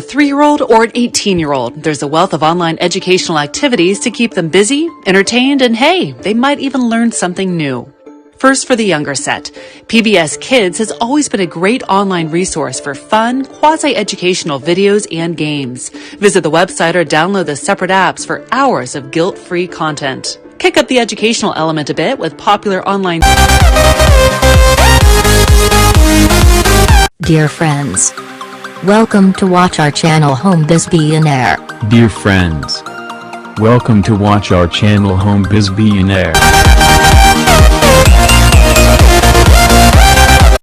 3-year-old or an 18-year-old, there's a wealth of online educational activities to keep them busy, entertained, and hey, they might even learn something new. First, for the younger set, PBS Kids has always been a great online resource for fun, quasi-educational videos and games. Visit the website or download the separate apps for hours of guilt-free content. Kick up the educational element a bit with popular online... Dear friends, welcome to watch our channel Homebizbillionair. Dear friends, welcome to watch our channel Homebizbillionair.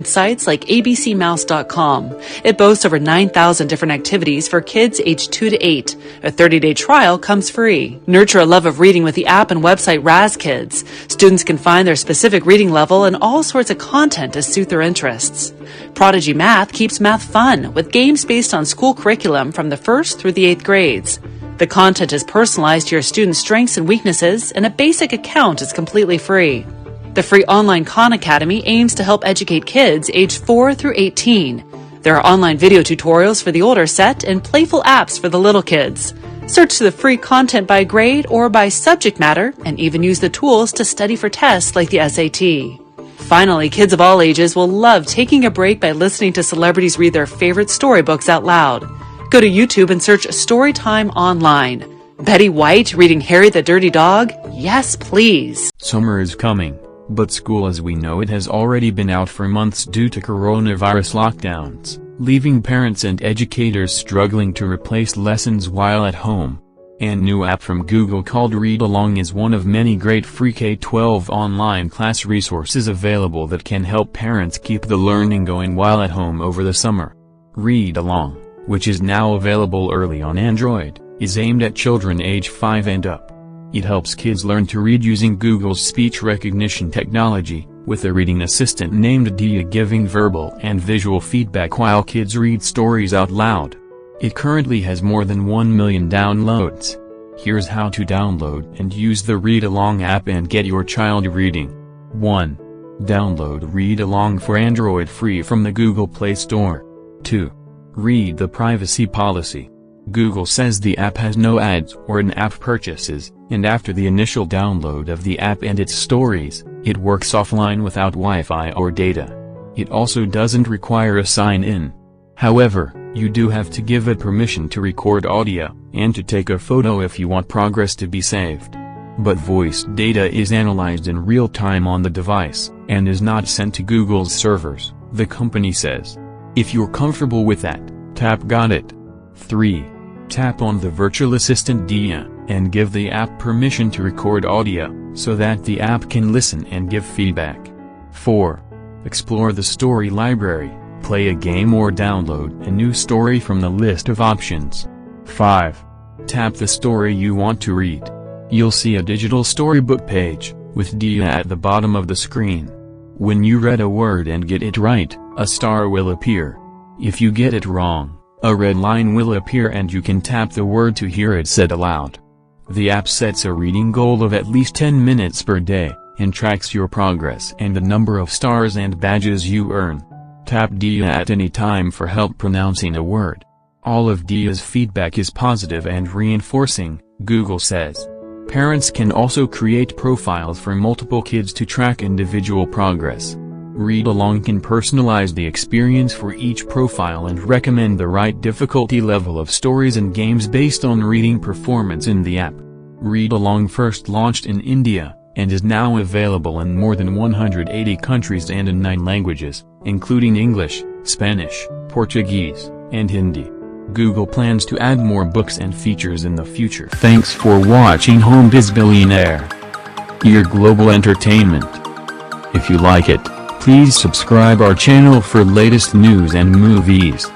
Sites like abcmouse.com. It boasts over 9,000 different activities for kids aged 2 to 8. A 30-day trial comes free. Nurture a love of reading with the app and website Raz Kids. Students can find their specific reading level and all sorts of content to suit their interests. Prodigy Math keeps math fun with games based on school curriculum from the 1st through the 8th grades. The content is personalized to your students' strengths and weaknesses, and a basic account is completely free. The free online Khan Academy aims to help educate kids aged 4 through 18. There are online video tutorials for the older set and playful apps for the little kids. Search the free content by grade or by subject matter, and even use the tools to study for tests like the SAT. Finally, kids of all ages will love taking a break by listening to celebrities read their favorite storybooks out loud. Go to YouTube and search Storytime Online. Betty White reading Harry the Dirty Dog? Yes, please. Summer is coming, but school as we know it has already been out for months due to coronavirus lockdowns, leaving parents and educators struggling to replace lessons while at home. A new app from Google called Read Along is one of many great free K-12 online class resources available that can help parents keep the learning going while at home over the summer. Read Along, which is now available early on Android, is aimed at children age 5 and up. It helps kids learn to read using Google's speech recognition technology, with a reading assistant named Dia giving verbal and visual feedback while kids read stories out loud. It currently has more than 1 million downloads. Here's how to download and use the Read Along app and get your child reading. 1. Download Read Along for Android free from the Google Play Store. 2. Read the privacy policy. Google says the app has no ads or in-app purchases, and after the initial download of the app and its stories, it works offline without Wi-Fi or data. It also doesn't require a sign-in. However, you do have to give it permission to record audio, and to take a photo if you want progress to be saved. But voice data is analyzed in real time on the device, and is not sent to Google's servers, the company says. If you're comfortable with that, tap Got It. 3. Tap on the virtual assistant Dia, and give the app permission to record audio, so that the app can listen and give feedback. 4. Explore the story library, play a game or download a new story from the list of options. 5. Tap the story you want to read. You'll see a digital storybook page, with Dia at the bottom of the screen. When you read a word and get it right, a star will appear. If you get it wrong, a red line will appear and you can tap the word to hear it said aloud. The app sets a reading goal of at least 10 minutes per day, and tracks your progress and the number of stars and badges you earn. Tap Dia at any time for help pronouncing a word. All of Dia's feedback is positive and reinforcing, Google says. Parents can also create profiles for multiple kids to track individual progress. Read Along can personalize the experience for each profile and recommend the right difficulty level of stories and games based on reading performance in the app. Read Along first launched in India, and is now available in more than 180 countries and in 9 languages, including English, Spanish, Portuguese, and Hindi. Google plans to add more books and features in the future. Thanks for watching Homebizbillionair, your global entertainment. If you like it, please subscribe our channel for latest news and movies.